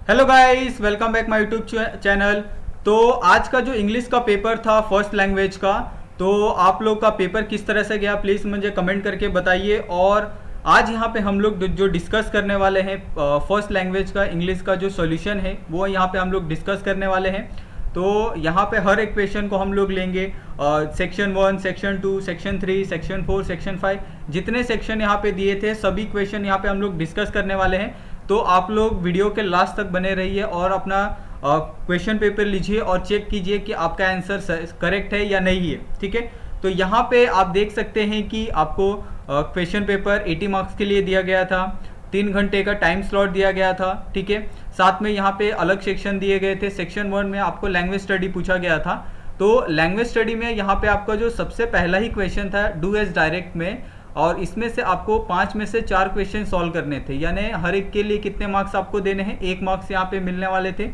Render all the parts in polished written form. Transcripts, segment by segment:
Hello guys, welcome back my YouTube channel. तो आज का जो इंग्लिश का पेपर था फर्स्ट लैंग्वेज का, तो आप लोग का पेपर किस तरह से गया प्लीज़ मुझे कमेंट करके बताइए। और आज यहाँ पे हम लोग जो डिस्कस करने वाले हैं फर्स्ट लैंग्वेज का इंग्लिश का जो सॉल्यूशन है वो यहाँ पे हम लोग डिस्कस करने वाले हैं। तो यहाँ पे हर एक क्वेश्चन को हम लोग लेंगे, section 1, section 2, section 3, section 4, section 5, जितने सेक्शन यहाँ पे दिए थे सभी क्वेश्चन यहाँ पे हम लोग डिस्कस करने वाले हैं। तो आप लोग वीडियो के लास्ट तक बने रहिए और अपना क्वेश्चन पेपर लीजिए और चेक कीजिए कि आपका आंसर करेक्ट है या नहीं है। ठीक है, तो यहाँ पे आप देख सकते हैं कि आपको क्वेश्चन पेपर 80 मार्क्स के लिए दिया गया था, 3 घंटे का टाइम स्लॉट दिया गया था। ठीक है, साथ में यहाँ पे अलग सेक्शन दिए गए थे। सेक्शन 1 में आपको लैंग्वेज स्टडी पूछा गया था। तो लैंग्वेज स्टडी में यहाँ पे आपका जो सबसे पहला ही क्वेश्चन था डू एज डायरेक्ट में, और इसमें से आपको 5 में से 4 क्वेश्चन सॉल्व करने थे, यानी हर एक के लिए कितने मार्क्स आपको देने हैं, 1 मार्क्स यहाँ पे मिलने वाले थे।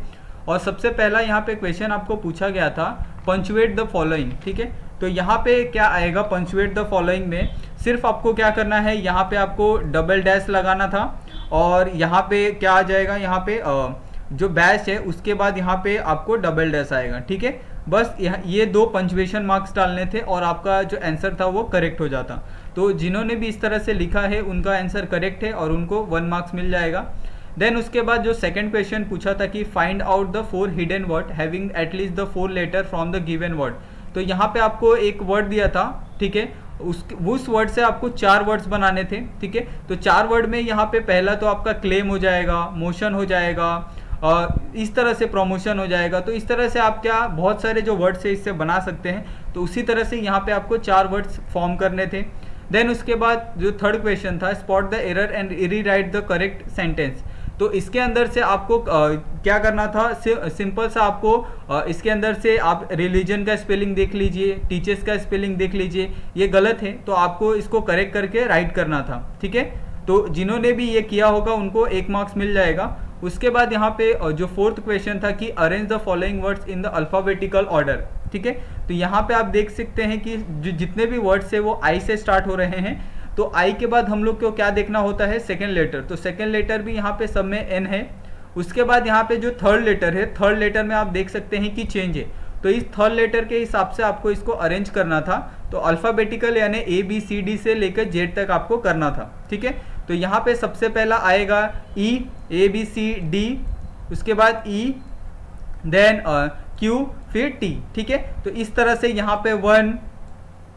और सबसे पहला यहाँ पे क्वेश्चन आपको पूछा गया था पंचुएट द फॉलोइंग। ठीक है, तो यहाँ पे क्या आएगा पंचुएट द फॉलोइंग में, सिर्फ आपको क्या करना है, यहाँ पे आपको डबल डैश लगाना था और यहाँ पे क्या आ जाएगा, यहाँ पे जो बैच है उसके बाद यहाँ पे आपको डबल डैश आएगा। ठीक है, बस ये 2 पंचुएशन मार्क्स डालने थे और आपका जो आंसर था वो करेक्ट हो जाता। तो जिन्होंने भी इस तरह से लिखा है उनका आंसर करेक्ट है और उनको 1 मार्क्स मिल जाएगा। देन उसके बाद जो सेकंड क्वेश्चन पूछा था कि find out the 4 hidden word having at least the 4 letter from the given word. तो यहाँ पे आपको एक वर्ड दिया था। ठीक है, उस वर्ड से आपको 4 वर्ड्स बनाने थे। ठीक है, तो 4 वर्ड में यहाँ पे पहला तो आपका क्लेम हो जाएगा, मोशन हो जाएगा, इस तरह से प्रमोशन हो जाएगा। तो इस तरह से आप क्या बहुत सारे जो वर्ड्स है इससे बना सकते हैं। तो उसी तरह से यहाँ पे आपको 4 वर्ड्स फॉर्म करने थे। देन उसके बाद जो थर्ड क्वेश्चन था spot the error and rewrite the correct sentence. तो इसके अंदर से आपको क्या करना था, सिंपल सा आपको इसके अंदर से आप रिलीजन का स्पेलिंग देख लीजिए, टीचर्स का स्पेलिंग देख लीजिए, ये गलत है तो आपको इसको करेक्ट करके राइट करना था। ठीक है, तो जिन्होंने भी ये किया होगा उनको 1 मार्क्स मिल जाएगा। उसके बाद यहाँ पे जो फोर्थ क्वेश्चन था कि arrange the following words in the alphabetical order. ठीक है, तो यहाँ पे आप देख सकते हैं कि जितने भी वर्ड्स है वो आई से स्टार्ट हो रहे हैं। तो आई के बाद हम लोग को क्या देखना होता है, सेकेंड लेटर। तो सेकेंड लेटर भी यहाँ पे सब में एन है। उसके बाद यहाँ पे जो थर्ड लेटर है, थर्ड लेटर में आप देख सकते हैं कि चेंज है। तो इस थर्ड लेटर के हिसाब से आपको इसको अरेंज करना था। तो अल्फाबेटिकल यानी ABCD से लेकर Z तक आपको करना था। ठीक है, तो यहाँ पे सबसे पहला आएगा E, ABCD, उसके बाद E, देन Q, फिर T। ठीक है, तो इस तरह से यहाँ पे 1,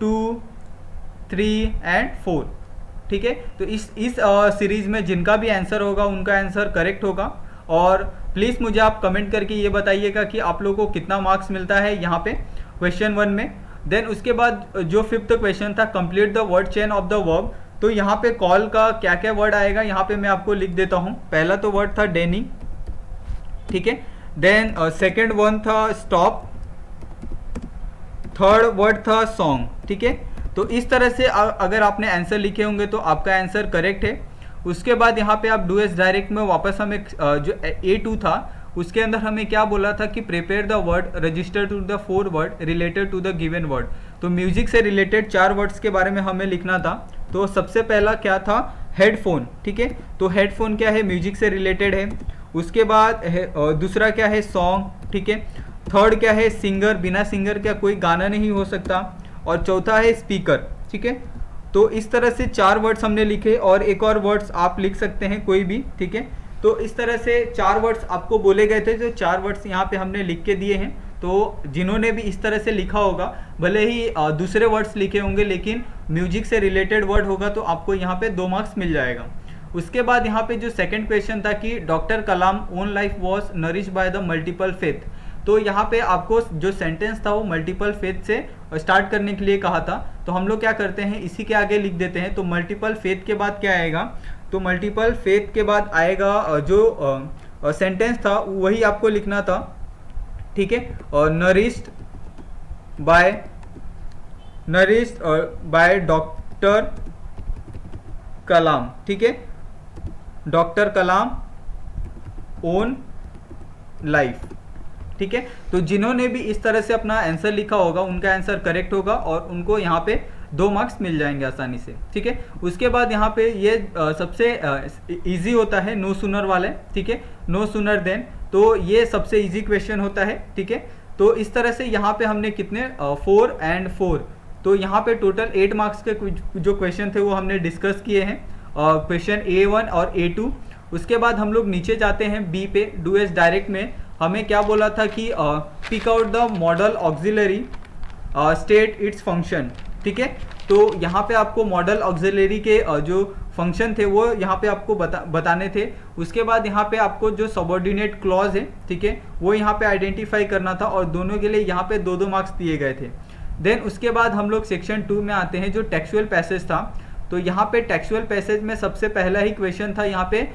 2, 3 एंड 4। ठीक है, तो इस सीरीज में जिनका भी आंसर होगा उनका आंसर करेक्ट होगा। और प्लीज़ मुझे आप कमेंट करके ये बताइएगा कि आप लोगों को कितना मार्क्स मिलता है यहाँ पे क्वेश्चन 1 में। देन उसके बाद जो फिफ्थ क्वेश्चन था complete the word chain of the verb. तो यहाँ पे कॉल का क्या क्या वर्ड आएगा यहाँ पे मैं आपको लिख देता हूँ। पहला तो वर्ड था डेनी। ठीक है, देन सेकेंड वन था स्टॉप, थर्ड वर्ड था सॉन्ग। ठीक है, तो इस तरह से अगर आपने आंसर लिखे होंगे तो आपका आंसर करेक्ट है। उसके बाद यहाँ पे आप डू एस डायरेक्ट में वापस हमें जो A2 था उसके अंदर हमें क्या बोला था कि prepare the word register to the 4 word related to the given word. तो म्यूजिक से रिलेटेड 4 वर्ड्स के बारे में हमें लिखना था। तो सबसे पहला क्या था, हेडफोन। ठीक है, तो हेडफोन क्या है, म्यूजिक से रिलेटेड है। उसके बाद दूसरा क्या है, सॉन्ग। ठीक है, थर्ड क्या है, सिंगर, बिना सिंगर क्या कोई गाना नहीं हो सकता। और चौथा है स्पीकर। ठीक है, तो इस तरह से 4 वर्ड्स हमने लिखे और एक और वर्ड्स आप लिख सकते हैं कोई भी। ठीक है, तो इस तरह से 4 वर्ड्स आपको बोले गए थे, जो 4 वर्ड्स यहाँ पे हमने लिख के दिए हैं। तो जिन्होंने भी इस तरह से लिखा होगा, भले ही दूसरे वर्ड्स लिखे होंगे लेकिन म्यूजिक से रिलेटेड वर्ड होगा तो आपको यहाँ पे 2 मार्क्स मिल जाएगा। उसके बाद यहाँ पे जो सेकंड क्वेश्चन था कि doctor Kalam own life was nourish by the multiple faith. तो यहाँ पे आपको जो सेंटेंस था वो मल्टीपल फेथ से स्टार्ट करने के लिए कहा था। तो हम लोग क्या करते हैं, इसी के आगे लिख देते हैं। तो मल्टीपल फेथ के बाद क्या आएगा, तो मल्टीपल फेथ के बाद आएगा जो सेंटेंस था वही आपको लिखना था। ठीक है, और नरिश्ड बाय डॉक्टर कलाम। ठीक है, डॉक्टर कलाम ओन लाइफ। ठीक है, तो जिन्होंने भी इस तरह से अपना आंसर लिखा होगा उनका आंसर करेक्ट होगा और उनको यहाँ पे 2 मार्क्स मिल जाएंगे आसानी से, ठीक है। उसके बाद यहाँ पे ये सबसे इजी होता है नो सूनर वाले, ठीक है, नो सूनर देन, तो ये सबसे इजी क्वेश्चन होता है, ठीक है। तो इस तरह से यहाँ पे हमने कितने 4 and 4, तो यहाँ पे टोटल 8 मार्क्स के जो क्वेश्चन थे वो हमने डिस्कस किए हैं, क्वेश्चन A1 और A2। उसके बाद हम लोग नीचे जाते हैं B पे, डू एस डायरेक्ट में हमें क्या बोला था कि pick out the modal auxiliary state its function, ठीक है। तो यहाँ पे आपको मॉडल ऑक्सिलरी के जो फंक्शन थे वो यहाँ पे आपको बताने थे। उसके बाद यहाँ पे आपको जो सबऑर्डिनेट क्लॉज है, ठीक है, वो यहाँ पे आइडेंटिफाई करना था और दोनों के लिए यहाँ पे 2-2 मार्क्स दिए गए थे। देन उसके बाद हम लोग सेक्शन 2 में आते हैं जो टेक्सुअल पैसेज था। तो यहाँ पे टेक्सुअल पैसेज में सबसे पहला ही क्वेश्चन था यहाँ पे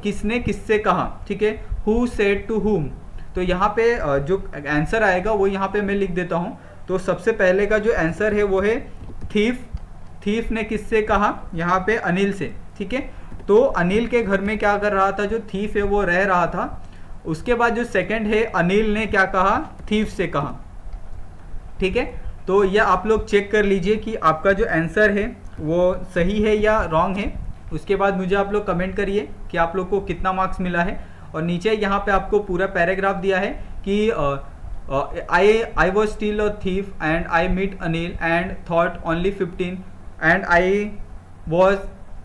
किसने किससे कहा, ठीक है, हु सेड टू हुम। तो यहाँ पे जो आंसर आएगा वो यहाँ पे मैं लिख देता हूँ। तो सबसे पहले का जो आंसर है वो है थीफ, थीफ ने किससे कहा, यहाँ पे अनिल से, ठीक है। तो अनिल के घर में क्या कर रहा था, जो थीफ है वो रह रहा था। उसके बाद जो सेकंड है अनिल ने क्या कहा, थीफ से कहा, ठीक है। तो यह आप लोग चेक कर लीजिए कि आपका जो आंसर है वो सही है या रॉन्ग है। उसके बाद मुझे आप लोग कमेंट करिए कि आप लोग को कितना मार्क्स मिला है। और नीचे यहाँ पे आपको पूरा पैराग्राफ दिया है कि I was still a thief and I meet Anil and thought only 15 and I was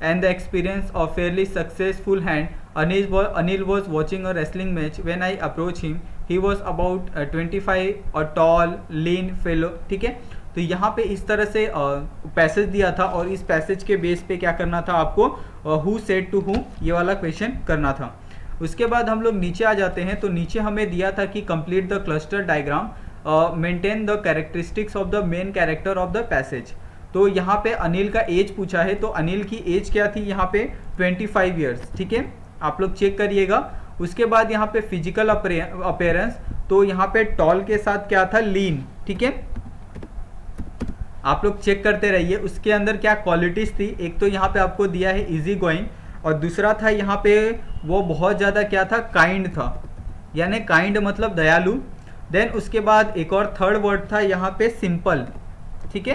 and the experience of fairly successful hand. Anil was watching a wrestling match when I approached him. He was about 25, a tall, lean fellow, ठीक है। तो यहाँ पे इस तरह से passage दिया था और इस पैसेज के बेस पे क्या करना था आपको, हु सेड टू हु, ये वाला क्वेश्चन करना था। उसके बाद हम लोग नीचे आ जाते हैं। तो नीचे हमें दिया था कि complete the cluster diagram, maintain the characteristics of the main character of the passage. तो यहाँ पे अनिल का एज पूछा है, तो अनिल की एज क्या थी यहाँ पे 25 ईयर्स, ठीक है, आप लोग चेक करिएगा। उसके बाद यहाँ पे फिजिकल अपीयरेंस, तो यहाँ पे टॉल के साथ क्या था, लीन, ठीक है, आप लोग चेक करते रहिए। उसके अंदर क्या क्वालिटीज थी, एक तो यहाँ पे आपको दिया है इजी गोइंग, और दूसरा था यहाँ पे वो बहुत ज़्यादा क्या था, काइंड था, यानी काइंड मतलब दयालु। देन उसके बाद एक और थर्ड वर्ड था यहाँ पे सिंपल, ठीक है।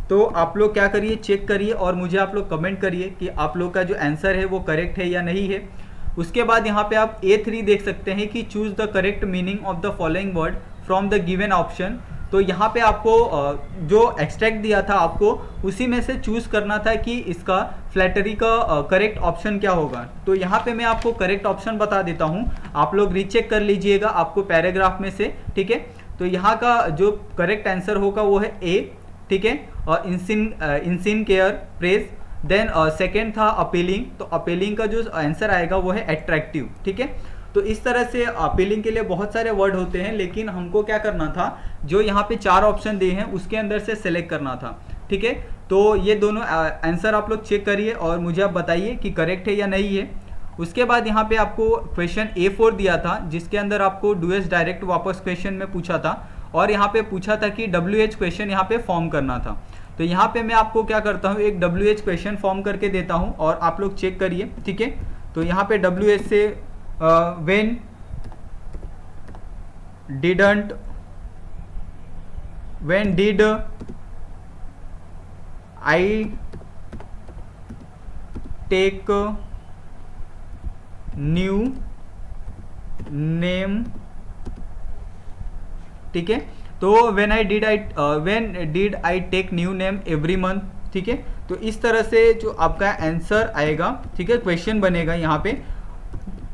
तो आप लोग क्या करिए, चेक करिए और मुझे आप लोग कमेंट करिए कि आप लोग का जो आंसर है वो करेक्ट है या नहीं है। उसके बाद यहाँ पे आप A3 देख सकते हैं कि choose the correct meaning of the following word from the given option. तो यहाँ पे आपको जो एक्सट्रैक्ट दिया था आपको उसी में से चूज करना था कि इसका फ्लैटरी का करेक्ट ऑप्शन क्या होगा। तो यहाँ पे मैं आपको करेक्ट ऑप्शन बता देता हूँ, आप लोग रीचेक कर लीजिएगा आपको पैराग्राफ में से, ठीक है। तो यहाँ का जो करेक्ट आंसर होगा वो है A, ठीक है, और इंसिन केयर प्रेज। देन सेकेंड था अपीलिंग, तो अपीलिंग का जो आंसर आएगा वो है एट्रैक्टिव, ठीक है। तो इस तरह से अपीलिंग के लिए बहुत सारे वर्ड होते हैं, लेकिन हमको क्या करना था, जो यहाँ पे 4 ऑप्शन दिए हैं उसके अंदर से सेलेक्ट करना था, ठीक है। तो ये दोनों आंसर आप लोग चेक करिए और मुझे आप बताइए कि करेक्ट है या नहीं है। उसके बाद यहाँ पे आपको क्वेश्चन A4 दिया था, जिसके अंदर आपको डू एस डायरेक्ट वापस क्वेश्चन में पूछा था, और यहाँ पे पूछा था कि WH क्वेश्चन यहाँ पे फॉर्म करना था। तो यहाँ पे मैं आपको क्या करता हूँ, एक WH क्वेश्चन फॉर्म करके देता हूँ और आप लोग चेक करिए, ठीक है। तो यहाँ पे WH से when did I take new name, ठीक है। तो when did I take new name every month, ठीक है। तो इस तरह से जो आपका आंसर आएगा, ठीक है, क्वेश्चन बनेगा यहाँ पे।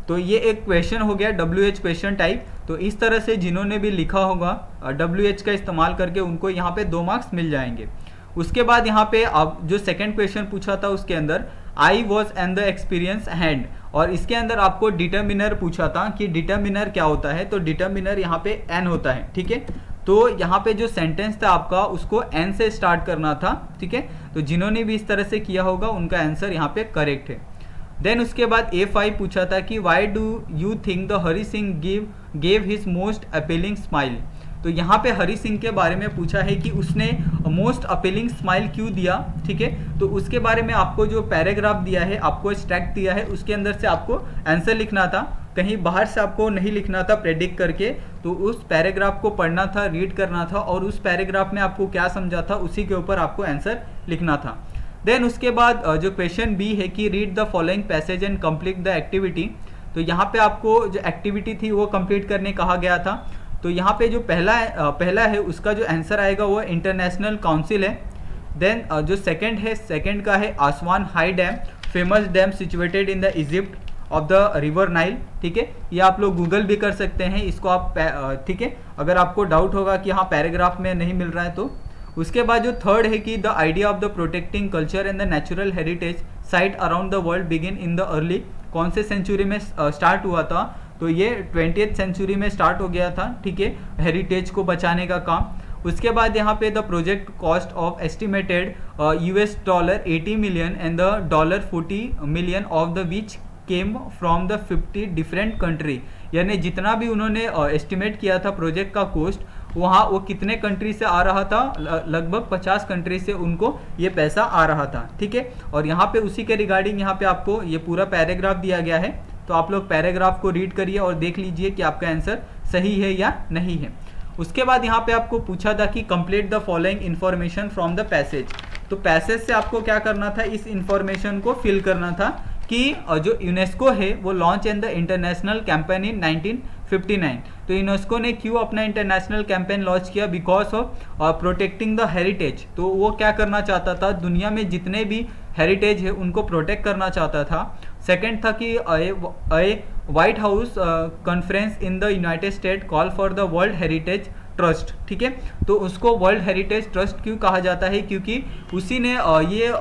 तो ये एक क्वेश्चन हो गया WH क्वेश्चन टाइप। तो इस तरह से जिन्होंने भी लिखा होगा WH का इस्तेमाल करके उनको यहाँ पे 2 मार्क्स मिल जाएंगे। उसके बाद यहाँ पे अब जो सेकंड क्वेश्चन पूछा था उसके अंदर I was and the experience hand, और इसके अंदर आपको डिटर्मिनर पूछा था कि डिटर्मिनर क्या होता है। तो डिटर्मिनर यहाँ पे एन होता है, ठीक है। तो यहाँ पे जो सेंटेंस था आपका उसको एन से स्टार्ट करना था, ठीक है। तो जिन्होंने भी इस तरह से किया होगा उनका आंसर यहाँ पे करेक्ट है। देन उसके बाद A5 पूछा था कि why do you think the Hari Singh gave his most appealing smile. तो यहाँ पे हरी सिंह के बारे में पूछा है कि उसने मोस्ट अपीलिंग स्माइल क्यों दिया, ठीक है। तो उसके बारे में आपको जो पैराग्राफ दिया है, आपको स्ट्रैक्ट दिया है, उसके अंदर से आपको आंसर लिखना था, कहीं बाहर से आपको नहीं लिखना था प्रेडिक्ट करके। तो उस पैराग्राफ को पढ़ना था, रीड करना था, और उस पैराग्राफ में आपको क्या समझा था उसी के ऊपर आपको आंसर लिखना था। देन उसके बाद जो क्वेश्चन बी है कि read the following passage and complete the activity. तो यहाँ पे आपको जो एक्टिविटी थी वो कंप्लीट करने कहा गया था। तो यहाँ पे जो पहला है उसका जो आंसर आएगा वो इंटरनेशनल काउंसिल है। देन जो सेकंड है, सेकंड का है आसवान high dam, famous dam situated in the Egypt of the river Nile, ठीक है। ये आप लोग गूगल भी कर सकते हैं इसको आप, ठीक है, अगर आपको डाउट होगा कि हाँ पैराग्राफ में नहीं मिल रहा है तो। उसके बाद जो थर्ड है कि the idea of the protecting culture and the natural heritage site around the world begin in the early, कौन से सेंचुरी में स्टार्ट हुआ था, तो ये 20th सेंचुरी में स्टार्ट हो गया था, ठीक है, हेरिटेज को बचाने का काम। उसके बाद यहाँ पे the project cost of estimated $80 million and the $40 million of the which came from the 50 different country, यानी जितना भी उन्होंने एस्टिमेट किया था प्रोजेक्ट का कॉस्ट, वहाँ वो कितने कंट्री से आ रहा था, लगभग 50 कंट्री से उनको ये पैसा आ रहा था, ठीक है। और यहाँ पे उसी के रिगार्डिंग यहाँ पे आपको ये पूरा पैराग्राफ दिया गया है। तो आप लोग पैराग्राफ को रीड करिए और देख लीजिए कि आपका आंसर सही है या नहीं है। उसके बाद यहाँ पे आपको पूछा था कि complete the following information from the passage. तो पैसेज से आपको क्या करना था, इस इंफॉर्मेशन को फिल करना था कि जो यूनेस्को है वो launch in the international campaign in 1959। तो यूनेस्को ने क्यों अपना इंटरनेशनल कैंपेन लॉन्च किया, because of protecting the heritage. तो वो क्या करना चाहता था, दुनिया में जितने भी हेरिटेज है उनको प्रोटेक्ट करना चाहता था। सेकंड था कि white house conference in the United state call for the world heritage trust, ठीक है। तो उसको वर्ल्ड हेरिटेज ट्रस्ट क्यों कहा जाता है, क्योंकि उसी ने ये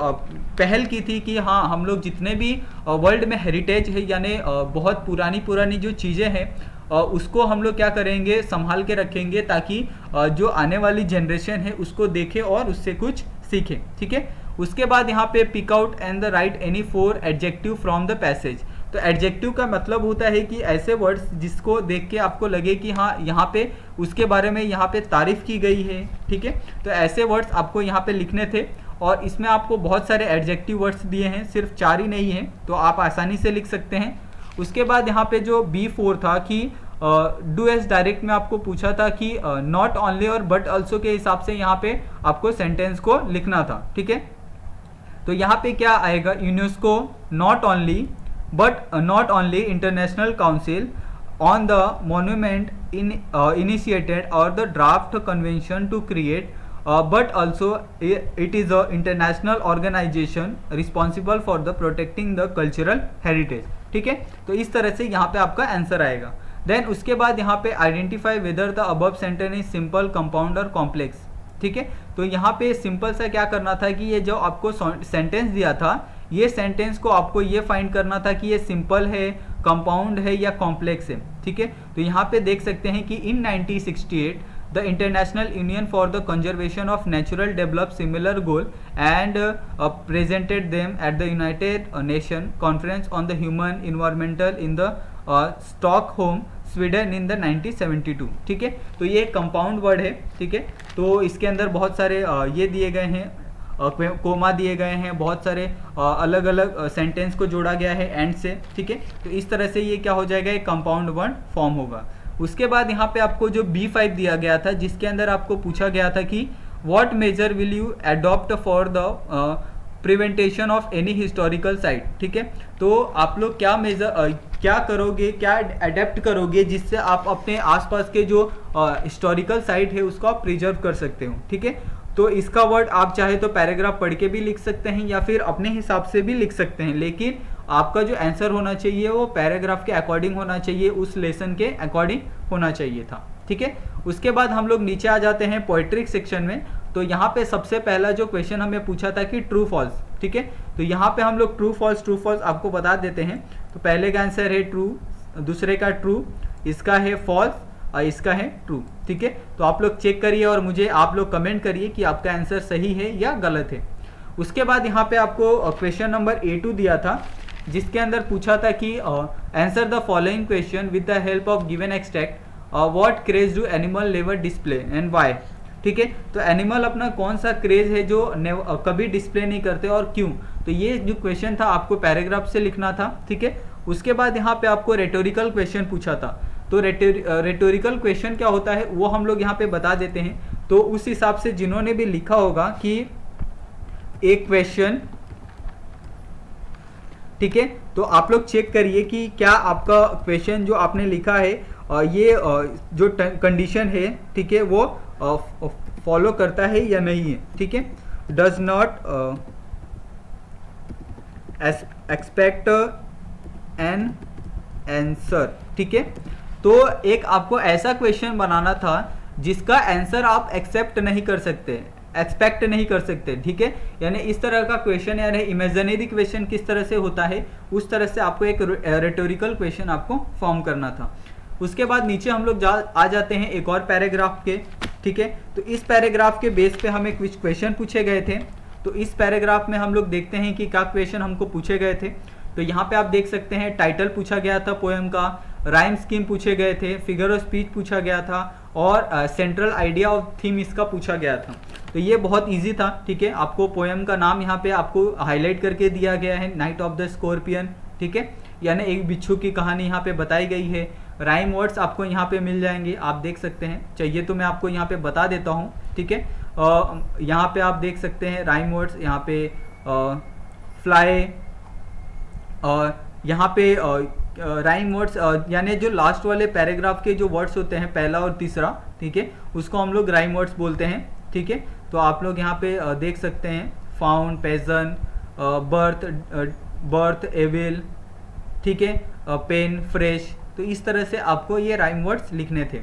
पहल की थी कि हाँ हम लोग जितने भी वर्ल्ड में हेरिटेज है, यानी बहुत पुरानी जो चीज़ें हैं उसको हम लोग क्या करेंगे, संभाल के रखेंगे, ताकि जो आने वाली जनरेशन है उसको देखे और उससे कुछ सीखे, ठीक है। उसके बाद यहाँ पे pick out and the write any 4 adjective from the passage. तो एडजेक्टिव का मतलब होता है कि ऐसे वर्ड्स जिसको देख के आपको लगे कि हाँ यहाँ पे उसके बारे में यहाँ पे तारीफ की गई है, ठीक है। तो ऐसे वर्ड्स आपको यहाँ पे लिखने थे, और इसमें आपको बहुत सारे एडजेक्टिव वर्ड्स दिए हैं, सिर्फ 4 ही नहीं हैं, तो आप आसानी से लिख सकते हैं। उसके बाद यहाँ पे जो B4 था कि डू एस डायरेक्ट में आपको पूछा था कि नॉट ओनली और बट ऑल्सो के हिसाब से यहाँ पे आपको सेंटेंस को लिखना था, ठीक है। तो यहाँ पे क्या आएगा, UNESCO not only but not only international council on the monument initiated और the draft convention to create but also it is a international organization responsible for the protecting the cultural heritage, ठीक है। तो इस तरह से यहाँ पे आपका आंसर आएगा। देन उसके बाद यहाँ पे identify whether the above sentence is simple, compound और कॉम्प्लेक्स, ठीक है। तो यहाँ पे सिंपल सा क्या करना था कि ये जो आपको सेंटेंस दिया था, ये सेंटेंस को आपको ये फाइंड करना था कि ये सिंपल है, कंपाउंड है या कॉम्प्लेक्स है, ठीक है। तो यहाँ पे देख सकते हैं कि इन 1968 the International Union for the Conservation of Natural developed similar goal and presented them at the United Nations Conference on the Human Environmental in the Stockholm, Sweden in the 1972, ठीक है। तो ये कंपाउंड वर्ड है, ठीक है। तो इसके अंदर बहुत सारे ये दिए गए हैं, कोमा दिए गए हैं, बहुत सारे अलग अलग सेंटेंस को जोड़ा गया है एंड से, ठीक है। तो इस तरह से ये क्या हो जाएगा, एक कंपाउंड वर्ड फॉर्म होगा। उसके बाद यहाँ पे आपको जो B5 दिया गया था, जिसके अंदर आपको पूछा गया था कि what measure will you adopt for the preventation of any historical site, ठीक है। तो आप लोग क्या करोगे, क्या अडेप्ट करोगे जिससे आप अपने आसपास के जो हिस्टोरिकल साइट है उसको आप प्रिजर्व कर सकते हो, ठीक है। तो इसका वर्ड आप चाहे तो पैराग्राफ पढ़ के भी लिख सकते हैं या फिर अपने हिसाब से भी लिख सकते हैं, लेकिन आपका जो आंसर होना चाहिए वो पैराग्राफ के अकॉर्डिंग होना चाहिए, उस लेसन के अकॉर्डिंग होना चाहिए था, ठीक है। उसके बाद हम लोग नीचे आ जाते हैं पोएट्रिक सेक्शन में। तो यहाँ पे सबसे पहला जो क्वेश्चन हमें पूछा था कि ट्रू फॉल्स, ठीक है। तो यहाँ पे हम लोग ट्रू फॉल्स आपको बता देते हैं। तो पहले का आंसर है ट्रू, दूसरे का ट्रू, इसका है फॉल्स और इसका है ट्रू, ठीक है। तो आप लोग चेक करिए और मुझे आप लोग कमेंट करिए कि आपका आंसर सही है या गलत है। उसके बाद यहाँ पे आपको क्वेश्चन नंबर A2 दिया था, जिसके अंदर पूछा था कि answer the following question with the help of given extract what craze do animal never display and why. ठीक है, तो एनिमल अपना कौन सा क्रेज है जो कभी डिस्प्ले नहीं करते और क्यों। तो ये जो क्वेश्चन था आपको पैराग्राफ से लिखना था। ठीक है, उसके बाद यहाँ पे आपको रेटोरिकल क्वेश्चन पूछा था। तो रेटोरिकल क्वेश्चन क्या होता है वो हम लोग यहाँ पे बता देते हैं। तो उस हिसाब से जिन्होंने भी लिखा होगा कि एक क्वेश्चन, ठीक है, तो आप लोग चेक करिए कि क्या आपका क्वेश्चन जो आपने लिखा है ये जो कंडीशन है, ठीक है, वो फॉलो करता है या नहीं है। ठीक है, does not expect an answer. ठीक है, तो एक आपको ऐसा क्वेश्चन बनाना था जिसका आंसर आप एक्सेप्ट नहीं कर सकते, एक्सपेक्ट नहीं कर सकते। ठीक है, यानी इस तरह का क्वेश्चन, यानी इमेजिनरी क्वेश्चन किस तरह से होता है उस तरह से आपको एक रेटोरिकल क्वेश्चन आपको फॉर्म करना था। उसके बाद नीचे हम लोग आ जाते हैं एक और पैराग्राफ के। ठीक है, तो इस पैराग्राफ के बेस पे हमें कुछ क्वेश्चन पूछे गए थे। तो इस पैराग्राफ में हम लोग देखते हैं कि क्या क्वेश्चन हमको पूछे गए थे। तो यहाँ पे आप देख सकते हैं टाइटल पूछा गया था पोएम का, राइम स्कीम पूछे गए थे, फिगर ऑफ स्पीच पूछा गया था और सेंट्रल आइडिया ऑफ थीम इसका पूछा गया था। तो ये बहुत इजी था। ठीक है, आपको पोएम का नाम यहाँ पे आपको हाईलाइट करके दिया गया है, नाइट ऑफ द स्कॉर्पियन। ठीक है, यानी एक बिच्छू की कहानी यहाँ पे बताई गई है। राइम वर्ड्स आपको यहाँ पे मिल जाएंगे, आप देख सकते हैं। चाहिए तो मैं आपको यहाँ पे बता देता हूँ। ठीक है, यहाँ पे आप देख सकते हैं राइम वर्ड्स, यहाँ पे फ्लाई, और यहाँ पे राइम वर्ड्स यानी जो लास्ट वाले पैराग्राफ के जो वर्ड्स होते हैं पहला और तीसरा, ठीक है, उसको हम लोग राइम वर्ड्स बोलते हैं। ठीक है, तो आप लोग यहाँ पे देख सकते हैं फाउंड, पेजन, बर्थ, एविल, ठीक है, पेन, फ्रेश। तो इस तरह से आपको ये राइम वर्ड्स लिखने थे।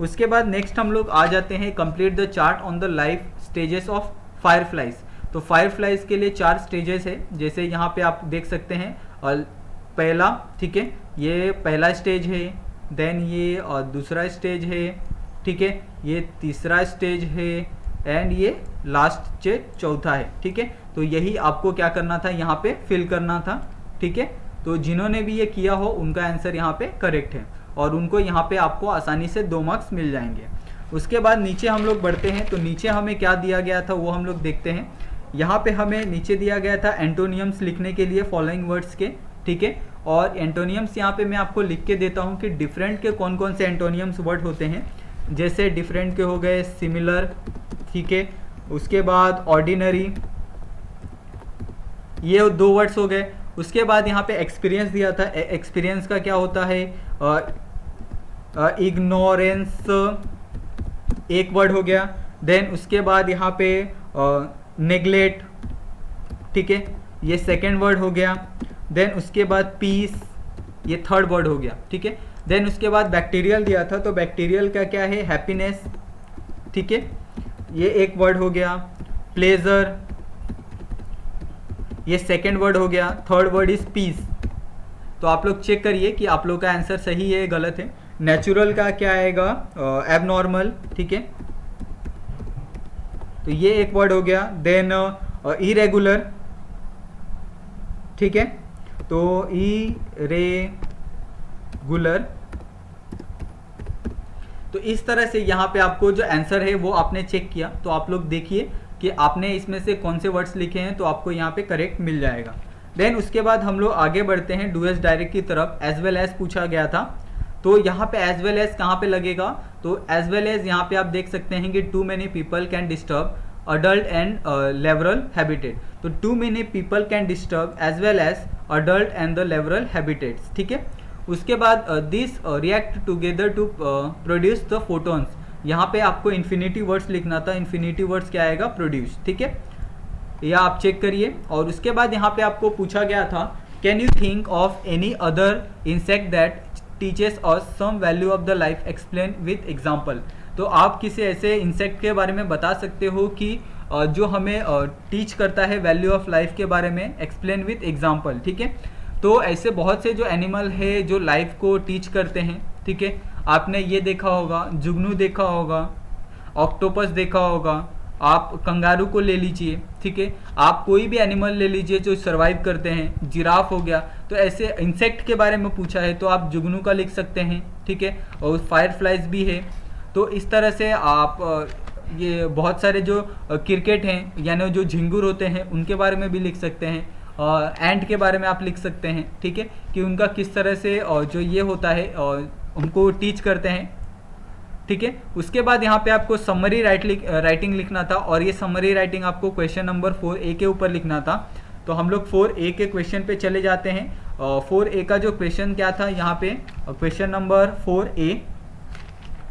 उसके बाद नेक्स्ट हम लोग आ जाते हैं complete the chart on the life stages of fireflies. तो फायरफ्लाइज के लिए 4 स्टेजेस है, जैसे यहाँ पे आप देख सकते हैं पहला, ठीक है, ये पहला स्टेज है, देन ये दूसरा स्टेज है, ठीक है, ये तीसरा स्टेज है एंड ये लास्ट स्टेज चौथा है। ठीक है, तो यही आपको क्या करना था, यहाँ पे फिल करना था। ठीक है, तो जिन्होंने भी ये किया हो उनका आंसर यहाँ पे करेक्ट है और उनको यहाँ पे आपको आसानी से 2 मार्क्स मिल जाएंगे। उसके बाद नीचे हम लोग बढ़ते हैं। तो नीचे हमें क्या दिया गया था वो हम लोग देखते हैं। यहाँ पे हमें नीचे दिया गया था एंटोनियम्स लिखने के लिए फॉलोइंग वर्ड्स के। ठीक है, और एंटोनियम्स यहाँ पे मैं आपको लिख के देता हूँ कि डिफरेंट के कौन कौन से एंटोनियम्स वर्ड होते हैं। जैसे डिफरेंट के हो गए सिमिलर, ठीक है, उसके बाद ऑर्डिनरी, ये 2 वर्ड्स हो गए। उसके बाद यहाँ पे एक्सपीरियंस दिया था, एक्सपीरियंस का क्या होता है, इग्नोरेंस, एक वर्ड हो गया। देन उसके बाद यहाँ पे नेग्लेक्ट, ठीक है, ये सेकेंड वर्ड हो गया। देन उसके बाद पीस, ये थर्ड वर्ड हो गया। ठीक है, देन उसके बाद बैक्टीरियल दिया था, तो बैक्टीरियल का क्या है, हैप्पीनेस, ठीक है, ये एक वर्ड हो गया। प्लेजर, ये सेकेंड वर्ड हो गया। Third word is peace. तो आप लोग चेक करिए कि आप लोग का आंसर सही है गलत है। नेचुरल का क्या आएगा, एबनॉर्मल, ठीक है, तो ये एक वर्ड हो गया। देन इरेगुलर, ठीक है, तो इरेगुलर। तो इस तरह से यहाँ पे आपको जो आंसर है वो आपने चेक किया, तो आप लोग देखिए कि आपने इसमें से कौन से वर्ड्स लिखे हैं, तो आपको यहाँ पे करेक्ट मिल जाएगा। देन उसके बाद हम लोग आगे बढ़ते हैं डू एस डायरेक्ट की तरफ। एज वेल एज पूछा गया था, तो यहाँ पे एज वेल एज कहाँ पे लगेगा, तो एज वेल एज यहाँ पे आप देख सकते हैं कि too many people can disturb adult and larval habitat. तो too many people can disturb as well as adult and the larval habitats. ठीक है, उसके बाद this react together to produce the photons. यहाँ पे आपको इन्फिनिटी वर्ड्स लिखना था। इन्फिनिटी वर्ड्स क्या आएगा, प्रोड्यूस। ठीक है, यह आप चेक करिए। और उसके बाद यहाँ पे आपको पूछा गया था can you think of any other insect that teaches us some value of the life, explain with example. तो आप किसी ऐसे इंसेक्ट के बारे में बता सकते हो कि जो हमें टीच करता है वैल्यू ऑफ लाइफ के बारे में, एक्सप्लेन विथ एग्जाम्पल। ठीक है, तो ऐसे बहुत से जो एनिमल है जो लाइफ को टीच करते हैं। ठीक है, आपने ये देखा होगा, जुगनू देखा होगा, ऑक्टोपस देखा होगा, आप कंगारू को ले लीजिए, ठीक है, आप कोई भी एनिमल ले लीजिए जो सर्वाइव करते हैं, जिराफ हो गया। तो ऐसे इंसेक्ट के बारे में पूछा है तो आप जुगनू का लिख सकते हैं, ठीक है, और फायरफ्लाइज भी है। तो इस तरह से आप ये बहुत सारे जो क्रिकेट हैं यानी जो झिंगुर होते हैं उनके बारे में भी लिख सकते हैं, एंट के बारे में आप लिख सकते हैं, ठीक है, कि उनका किस तरह से जो ये होता है उनको टीच करते हैं, ठीक है। उसके बाद यहाँ पे आपको समरी राइटिंग लिखना था और ये समरी राइटिंग आपको क्वेश्चन नंबर 4A के ऊपर लिखना था। तो हम लोग 4A के क्वेश्चन पे चले जाते हैं। 4A का जो क्वेश्चन क्या था यहाँ पे, क्वेश्चन नंबर 4A,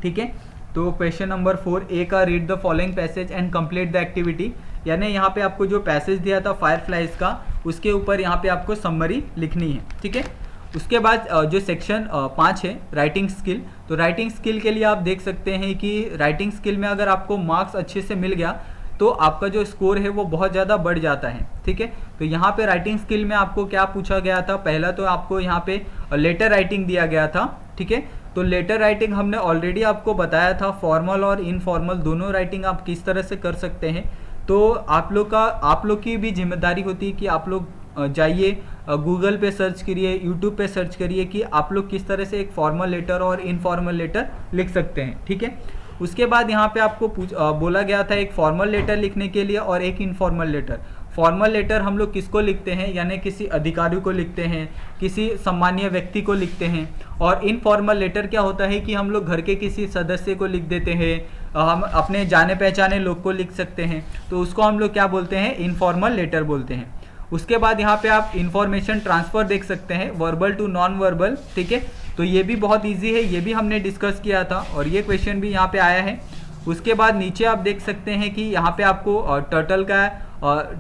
ठीक है। तो क्वेश्चन नंबर 4A का read the following passage and complete the activity, यानी यहाँ पे आपको जो पैसेज दिया था फायरफ्लाइज का उसके ऊपर यहाँ पे आपको समरी लिखनी है, ठीक है। उसके बाद जो सेक्शन 5 है राइटिंग स्किल, तो राइटिंग स्किल के लिए आप देख सकते हैं कि राइटिंग स्किल में अगर आपको मार्क्स अच्छे से मिल गया तो आपका जो स्कोर है वो बहुत ज़्यादा बढ़ जाता है, ठीक है। तो यहाँ पे राइटिंग स्किल में आपको क्या पूछा गया था, पहला तो आपको यहाँ पे लेटर राइटिंग दिया गया था, ठीक है। तो लेटर राइटिंग हमने ऑलरेडी आपको बताया था, फॉर्मल और इनफॉर्मल दोनों राइटिंग आप किस तरह से कर सकते हैं। तो आप लोग की भी जिम्मेदारी होती है कि आप लोग जाइए गूगल पे सर्च करिए, यूट्यूब पे सर्च करिए कि आप लोग किस तरह से एक फॉर्मल लेटर और इनफॉर्मल लेटर लिख सकते हैं, ठीक है। उसके बाद यहाँ पे आपको बोला गया था एक फॉर्मल लेटर लिखने के लिए और एक इनफॉर्मल लेटर। फॉर्मल लेटर हम लोग किसको लिखते हैं, यानी किसी अधिकारी को लिखते हैं, किसी सम्मानीय व्यक्ति को लिखते हैं। और इनफॉर्मल लेटर क्या होता है कि हम लोग घर के किसी सदस्य को लिख देते हैं, हम अपने जाने पहचाने लोग को लिख सकते हैं, तो उसको हम लोग क्या बोलते हैं, इनफॉर्मल लेटर बोलते हैं। उसके बाद यहाँ पे आप इंफॉर्मेशन ट्रांसफ़र देख सकते हैं, वर्बल टू नॉन वर्बल, ठीक है। तो ये भी बहुत इजी है, ये भी हमने डिस्कस किया था और ये क्वेश्चन भी यहाँ पे आया है। उसके बाद नीचे आप देख सकते हैं कि यहाँ पे आपको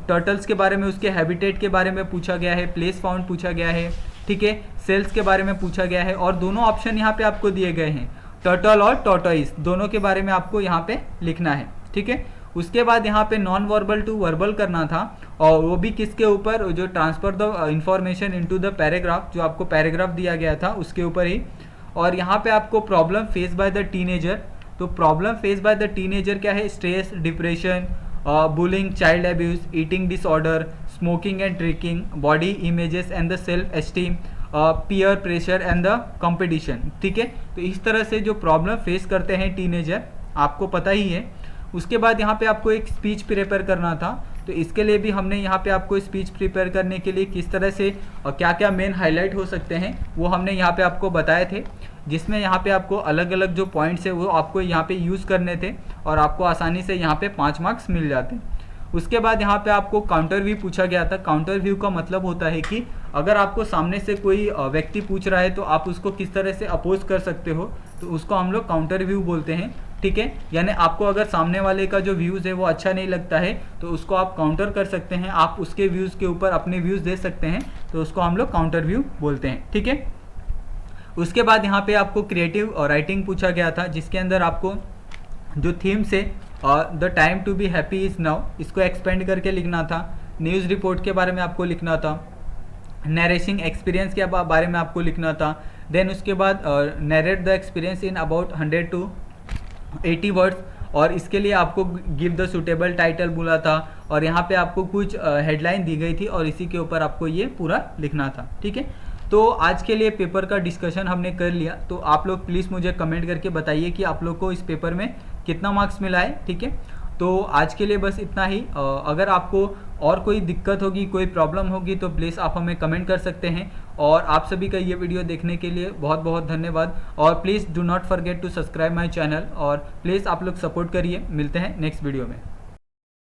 टर्टल्स के बारे में, उसके हैबिटेट के बारे में पूछा गया है, प्लेस फाउंड पूछा गया है, ठीक है, सेल्स के बारे में पूछा गया है और दोनों ऑप्शन यहाँ पे आपको दिए गए हैं, टर्टल और टॉर्टोइस दोनों के बारे में आपको यहाँ पे लिखना है, ठीक है। उसके बाद यहाँ पे नॉन वर्बल टू वर्बल करना था और वो भी किसके ऊपर, जो transfer the information into the paragraph, जो आपको पैराग्राफ दिया गया था उसके ऊपर ही। और यहाँ पे आपको problem face by the teenager, तो problem face by the teenager क्या है, stress, depression, bullying, child abuse, eating disorder, smoking and drinking, body images and the self esteem, peer pressure and the competition, ठीक है। तो इस तरह से जो प्रॉब्लम फेस करते हैं टीनेजर आपको पता ही है। उसके बाद यहाँ पे आपको एक स्पीच प्रिपेयर करना था, तो इसके लिए भी हमने यहाँ पे आपको स्पीच प्रिपेयर करने के लिए किस तरह से और क्या क्या मेन हाईलाइट हो सकते हैं वो हमने यहाँ पे आपको बताए थे, जिसमें यहाँ पे आपको अलग अलग जो पॉइंट्स है वो आपको यहाँ पे यूज़ करने थे और आपको आसानी से यहाँ पे 5 मार्क्स मिल जाते हैं। उसके बाद यहाँ पे आपको काउंटर व्यू पूछा गया था। काउंटर व्यू का मतलब होता है कि अगर आपको सामने से कोई व्यक्ति पूछ रहा है तो आप उसको किस तरह से अपोज कर सकते हो, तो उसको हम लोग काउंटर व्यू बोलते हैं, ठीक है। यानी आपको अगर सामने वाले का जो व्यूज़ है वो अच्छा नहीं लगता है तो उसको आप काउंटर कर सकते हैं, आप उसके व्यूज़ के ऊपर अपने व्यूज़ दे सकते हैं, तो उसको हम लोग काउंटर व्यू बोलते हैं, ठीक है। उसके बाद यहाँ पे आपको क्रिएटिव राइटिंग पूछा गया था, जिसके अंदर आपको जो थीम से the time to be happy is now, इसको एक्सपेंड करके लिखना था। न्यूज़ रिपोर्ट के बारे में आपको लिखना था, नरेशिंग एक्सपीरियंस के बारे में आपको लिखना था। देन उसके बाद narrate the experience in about 100 to 80 words, और इसके लिए आपको गिव द सुटेबल टाइटल बोला था और यहाँ पे आपको कुछ हेडलाइन दी गई थी और इसी के ऊपर आपको ये पूरा लिखना था, ठीक है। तो आज के लिए पेपर का डिस्कशन हमने कर लिया, तो आप लोग प्लीज़ मुझे कमेंट करके बताइए कि आप लोग को इस पेपर में कितना मार्क्स मिला है, ठीक है। तो आज के लिए बस इतना ही। अगर आपको और कोई दिक्कत होगी, कोई प्रॉब्लम होगी तो प्लीज़ आप हमें कमेंट कर सकते हैं। और आप सभी का ये वीडियो देखने के लिए बहुत बहुत धन्यवाद और please do not forget to subscribe my channel और प्लीज़ आप लोग सपोर्ट करिए। मिलते हैं नेक्स्ट वीडियो में।